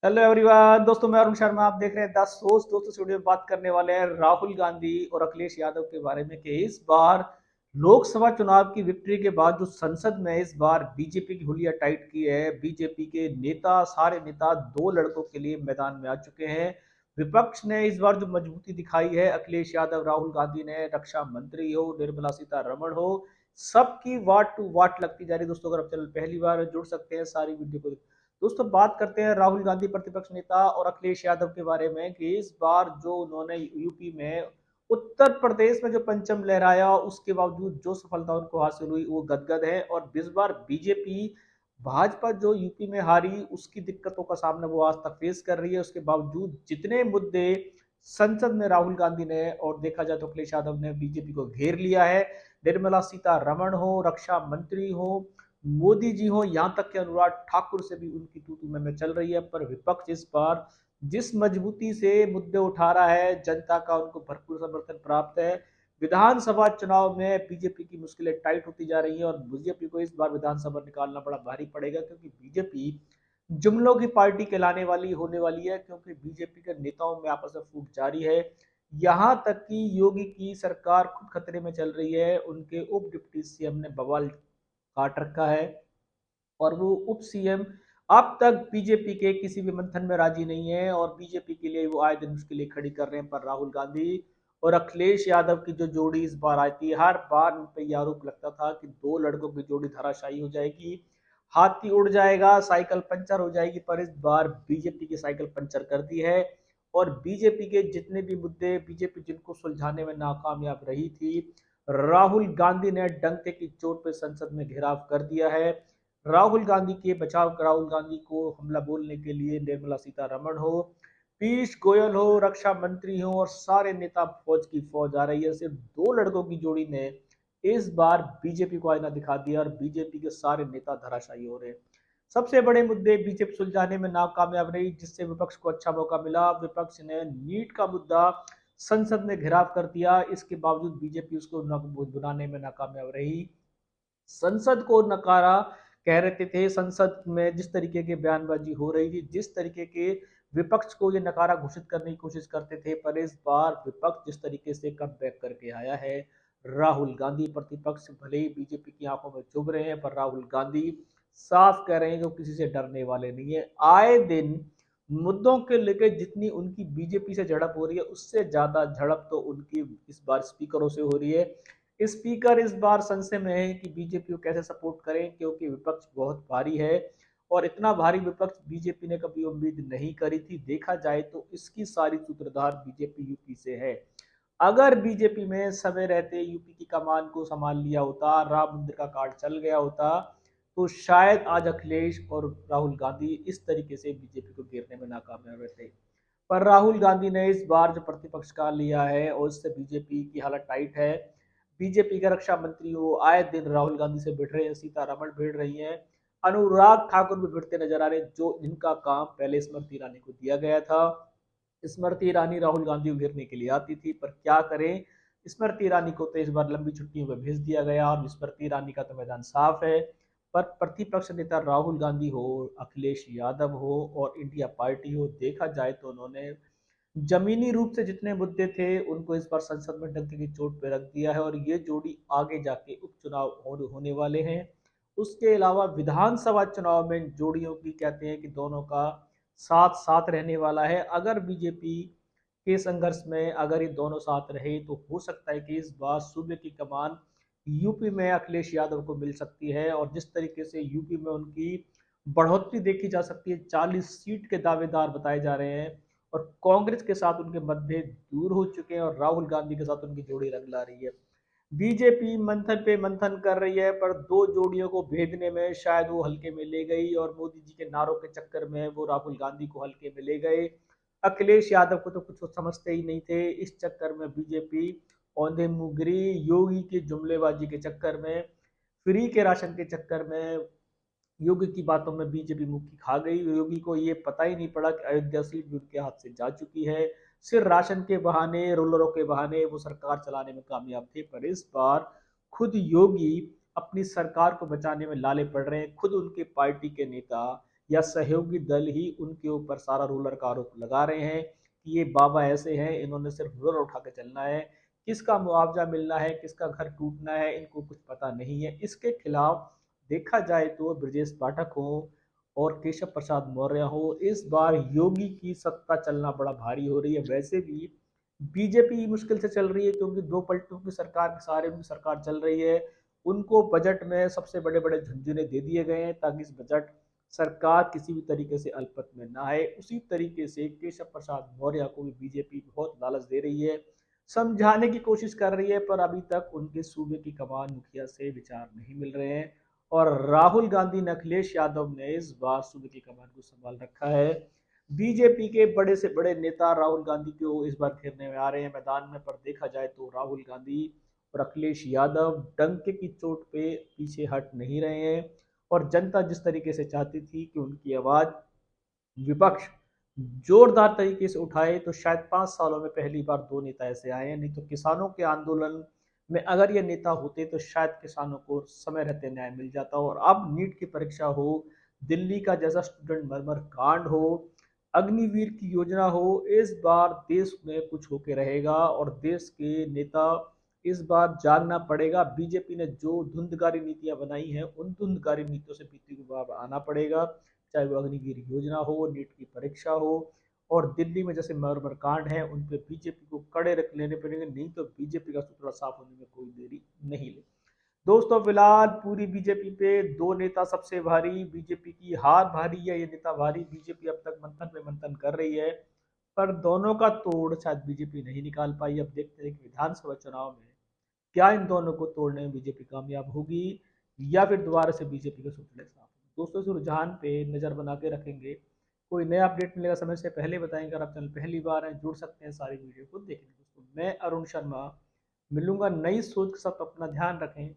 Hello everyone, दोस्तों मैं अरुण शर्मा। आप देख रहे हैं द सोच। दोस्तों स्टूडियो में बात करने वाले हैं राहुल गांधी और अखिलेश यादव के बारे में कि इस बार लोकसभा चुनाव की विक्ट्री के बाद जो संसद में इस बार बीजेपी की हुलिया टाइट की है। बीजेपी के नेता, सारे नेता दो लड़कों के लिए मैदान में आ चुके हैं। विपक्ष ने इस बार जो मजबूती दिखाई है, अखिलेश यादव, राहुल गांधी ने, रक्षा मंत्री हो, निर्मला सीतारमण हो, सबकी वाट टू वाट लगती जा रही है। दोस्तों अगर आप चैनल पहली बार जुड़ सकते हैं सारी वीडियो को। दोस्तों बात करते हैं राहुल गांधी प्रतिपक्ष नेता और अखिलेश यादव के बारे में कि इस बार जो उन्होंने यूपी में, उत्तर प्रदेश में जो परचम लहराया, उसके बावजूद जो सफलता उनको हासिल हुई वो गदगद है। और इस बार बीजेपी, भाजपा जो यूपी में हारी, उसकी दिक्कतों का सामना वो आज तक फेस कर रही है। उसके बावजूद जितने मुद्दे संसद में राहुल गांधी ने और देखा जाए तो अखिलेश यादव ने बीजेपी को घेर लिया है। निर्मला सीतारमण हो, रक्षा मंत्री हो, मोदी जी हो, यहां तक कि अनुराग ठाकुर से भी उनकी तू तू में चल रही है। पर विपक्ष इस बार जिस मजबूती से मुद्दे उठा रहा है, जनता का उनको भरपूर समर्थन प्राप्त है। विधानसभा चुनाव में बीजेपी की मुश्किलें टाइट होती जा रही हैं और बीजेपी को इस बार विधानसभा निकालना बड़ा भारी पड़ेगा, क्योंकि बीजेपी जुमलों की पार्टी कहलाने वाली होने वाली है, क्योंकि बीजेपी के नेताओं में आपस में फूट जारी है। यहां तक कि योगी की सरकार खुद खतरे में चल रही है। उनके उप डिप्टी सीएम ने बवाल काट रखा है और वो उप सीएम अब तक बीजेपी के किसी भी मंथन में राजी नहीं है और बीजेपी के लिए वो आए दिन उसके लिए खड़ी कर रहे हैं। पर राहुल गांधी और अखिलेश यादव की जो जोड़ी इस बार आई थी, हर बार उन पर यह आरोप लगता था कि दो लड़कों की जोड़ी धराशायी हो जाएगी, हाथी उड़ जाएगा, साइकिल पंचर हो जाएगी। पर इस बार बीजेपी की साइकिल पंचर कर दी है और बीजेपी के जितने भी मुद्दे, बीजेपी जिनको सुलझाने में नाकामयाब रही थी, राहुल गांधी ने डंके की चोट पर संसद में घेराव कर दिया है। राहुल गांधी के बचाव, राहुल गांधी को हमला बोलने के लिए निर्मला सीतारमण हो, पीयूष गोयल हो, रक्षा मंत्री हो और सारे नेता, फौज की फौज आ रही है। सिर्फ दो लड़कों की जोड़ी ने इस बार बीजेपी को आईना दिखा दिया और बीजेपी के सारे नेता धराशायी हो रहे हैं। सबसे बड़े मुद्दे बीजेपी सुलझाने में नाकामयाब रही, जिससे विपक्ष को अच्छा मौका मिला। विपक्ष ने नीट का मुद्दा संसद में घेराव कर दिया, इसके बावजूद बीजेपी उसको बुलाने में नाकामयाब रही। संसद को नकारा कह रहे थे। संसद में जिस तरीके की बयानबाजी हो रही थी, जिस तरीके के विपक्ष को ये नकारा घोषित करने की कोशिश करते थे, पर इस बार विपक्ष जिस तरीके से कम बैक करके आया है, राहुल गांधी प्रतिपक्ष भले ही बीजेपी की आंखों में चुभ रहे हैं, पर राहुल गांधी साफ कह रहे हैं कि वो किसी से डरने वाले नहीं है। आए दिन मुद्दों के लेकर जितनी उनकी बीजेपी से झड़प हो रही है, उससे ज्यादा झड़प तो उनकी इस बार स्पीकरों से हो रही है। स्पीकर इस बार संशय में है कि बीजेपी को कैसे सपोर्ट करें, क्योंकि विपक्ष बहुत भारी है और इतना भारी विपक्ष बीजेपी ने कभी उम्मीद नहीं करी थी। देखा जाए तो इसकी सारी सूत्रधार बीजेपी यूपी से है। अगर बीजेपी में समय रहते यूपी की कमान को संभाल लिया होता, राम मंदिर का कार्ड चल गया होता, तो शायद आज अखिलेश और राहुल गांधी इस तरीके से बीजेपी को घेरने में नाकामयाब रहते। पर राहुल गांधी ने इस बार जो प्रतिपक्ष का लिया है और इससे बीजेपी की हालत टाइट है। बीजेपी के रक्षा मंत्री वो आए दिन राहुल गांधी से भिड़ रहे हैं, सीतारमण भिड़ रही हैं, अनुराग ठाकुर भी भिड़ते नजर आ रहे हैं, जो जिनका काम पहले स्मृति ईरानी को दिया गया था। स्मृति ईरानी राहुल गांधी को घेरने के लिए आती थी, पर क्या करें, स्मृति ईरानी को तो इस बार लंबी छुट्टियों में भेज दिया गया और स्मृति ईरानी का तो मैदान साफ है। पर प्रतिपक्ष नेता राहुल गांधी हो, अखिलेश यादव हो और इंडिया पार्टी हो, देखा जाए तो उन्होंने जमीनी रूप से जितने मुद्दे थे उनको इस बार संसद में डंके की चोट पे रख दिया है और ये जोड़ी आगे जाके उपचुनाव होने वाले हैं। उसके अलावा विधानसभा चुनाव में जोड़ियों की कहते हैं कि दोनों का साथ साथ रहने वाला है। अगर बीजेपी के संघर्ष में अगर ये दोनों साथ रहे तो हो सकता है कि इस बार सूबे की कमान यूपी में अखिलेश यादव को मिल सकती है। और जिस तरीके से यूपी में उनकी बढ़ोतरी देखी जा सकती है, 40 सीट के दावेदार बताए जा रहे हैं और कांग्रेस के साथ उनके मतभेद दूर हो चुके हैं और राहुल गांधी के साथ उनकी जोड़ी रंग ला रही है। बीजेपी मंथन पे मंथन कर रही है, पर दो जोड़ियों को भेदने में शायद वो हल्के में ले गई और मोदी जी के नारों के चक्कर में वो राहुल गांधी को हल्के में ले गए। अखिलेश यादव को तो कुछ वो समझते ही नहीं थे। इस चक्कर में बीजेपी औंधे मुंह गिरी। योगी की जुमलेबाजी के चक्कर में, फ्री के राशन के चक्कर में, योगी की बातों में बीजेपी मुक्की खा गई। योगी को ये पता ही नहीं पड़ा कि अयोध्या सीट भी उनके हाथ से जा चुकी है। सिर्फ राशन के बहाने, रोलरों के बहाने वो सरकार चलाने में कामयाब थे। पर इस बार खुद योगी अपनी सरकार को बचाने में लाले पड़ रहे हैं। खुद उनके पार्टी के नेता या सहयोगी दल ही उनके ऊपर सारा रूलर का आरोप लगा रहे हैं कि ये बाबा ऐसे हैं, इन्होंने सिर्फ रूलर उठा के चलना है, किसका मुआवजा मिलना है, किसका घर टूटना है, इनको कुछ पता नहीं है। इसके खिलाफ देखा जाए तो ब्रजेश पाठक हो और केशव प्रसाद मौर्य हो, इस बार योगी की सत्ता चलना बड़ा भारी हो रही है। वैसे भी बीजेपी मुश्किल से चल रही है क्योंकि दो पलटों की सरकार के सहारे उनकी सरकार चल रही है। उनको बजट में सबसे बड़े बड़े झुंझुने दे दिए गए हैं ताकि इस बजट सरकार किसी भी तरीके से अल्पत में ना आए। उसी तरीके से केशव प्रसाद मौर्य को भी बीजेपी बहुत लालच दे रही है, समझाने की कोशिश कर रही है, पर अभी तक उनके सूबे की कमान मुखिया से विचार नहीं मिल रहे हैं। और राहुल गांधी ने, अखिलेश यादव ने इस बार सूबे की कमान को संभाल रखा है। बीजेपी के बड़े से बड़े नेता राहुल गांधी को इस बार घेरने में आ रहे हैं मैदान में, पर देखा जाए तो राहुल गांधी और अखिलेश यादव डंके की चोट पे पीछे हट नहीं रहे हैं। और जनता जिस तरीके से चाहती थी कि उनकी आवाज विपक्ष जोरदार तरीके से उठाए, तो शायद 5 सालों में पहली बार दो नेता ऐसे आए हैं। नहीं तो किसानों के आंदोलन में अगर ये नेता होते तो शायद किसानों को समय रहते न्याय मिल जाता। और अब नीट की परीक्षा हो, दिल्ली का जैसा स्टूडेंट मर्मर कांड हो, अग्निवीर की योजना हो, इस बार देश में कुछ होके रहेगा और देश के नेता इस बार जागना पड़ेगा। बीजेपी ने जो धुंधकारी नीतियां बनाई हैं उन धुंधकारी नीतियों से बीती को बार आना पड़ेगा, चाहे वो अग्निवीर योजना हो, नीट की परीक्षा हो, और दिल्ली में जैसे मर्मर कांड है उन पे बीजेपी को कड़े रख लेने पड़ेंगे, नहीं तो बीजेपी का सुतरा साफ होने में कोई देरी नहीं ले। दोस्तों फिलहाल पूरी बीजेपी पे दो नेता सबसे भारी, बीजेपी की हार भारी है, ये नेता भारी, बीजेपी अब तक मंथन पे मंथन कर रही है, पर दोनों का तोड़ शायद बीजेपी नहीं निकाल पाई। अब देखते हैं कि विधानसभा चुनाव में क्या इन दोनों को तोड़ने में बीजेपी कामयाब होगी या फिर दोबारा से बीजेपी का सूत्र साफ होगा। दोस्तों इस रुझान पे नजर बना के रखेंगे, कोई नया अपडेट मिलेगा समय से पहले बताएंगे। अगर आप चैनल पहली बार हैं जुड़ सकते हैं सारी वीडियो को देखने। दोस्तों मैं अरुण शर्मा मिलूंगा नई सोच के साथ, अपना ध्यान रखें।